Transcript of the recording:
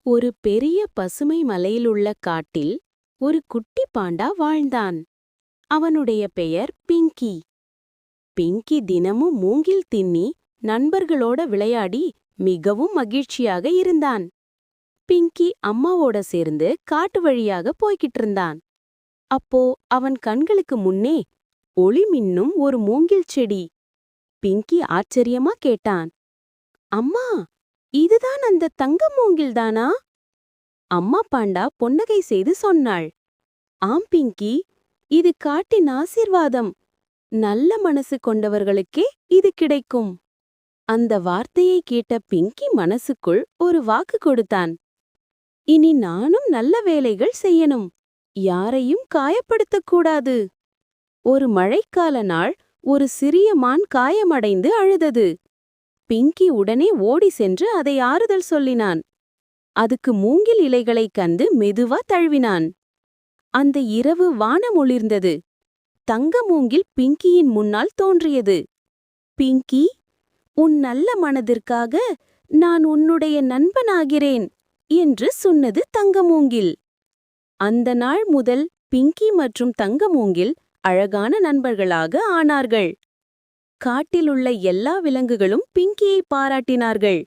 ஒரு பெரிய பசுமை மலையிலுள்ள காட்டில் ஒரு குட்டி பாண்டா வாழ்ந்தான். அவனுடைய பெயர் பிங்கி. பிங்கி தினமும் மூங்கில் தின்னி நண்பர்களோட விளையாடி மிகவும் மகிழ்ச்சியாக இருந்தான். பிங்கி அம்மாவோட சேர்ந்து காட்டு வழியாக போய்கிட்டு இருந்தான். அப்போ அவன் கண்களுக்கு முன்னே ஒளி மின்னும் ஒரு மூங்கில் செடி. பிங்கி ஆச்சரியமா கேட்டான், அம்மா, இதுதான் அந்த தங்க மூங்கில்தானா? அம்மா பாண்டா பொன்னகை செய்து சொன்னாள், ஆம் பிங்கி, இது காட்டின் ஆசீர்வாதம். நல்ல மனசு கொண்டவர்களுக்கே இது கிடைக்கும். அந்த வார்த்தையை கேட்ட பிங்கி மனசுக்குள் ஒரு வாக்கு கொடுத்தான். இனி நானும் நல்ல வேலைகள் செய்யணும், யாரையும் காயப்படுத்தக்கூடாது. ஒரு மழைக்கால நாள் ஒரு சிறிய மான் காயமடைந்து அழுதது. பிங்கி உடனே ஓடி சென்று அதை ஆறுதல் சொல்லினான். அதுக்கு மூங்கில் இலைகளைக் கண்டு மெதுவா தழுவினான். அந்த இரவு வானம் ஒளிர்ந்தது. தங்க மூங்கில் பிங்கியின் முன்னால் தோன்றியது. பிங்கி, உன் நல்ல மனதிற்காக நான் உன்னுடைய நண்பனாகிறேன் என்று சொன்னது தங்கமூங்கில். அந்த நாள் முதல் பிங்கி மற்றும் தங்கமூங்கில் அழகான நண்பர்களாக ஆனார்கள். காட்டிலுள்ள எல்லா விலங்குகளும் பிங்கியை பாராட்டினார்கள்.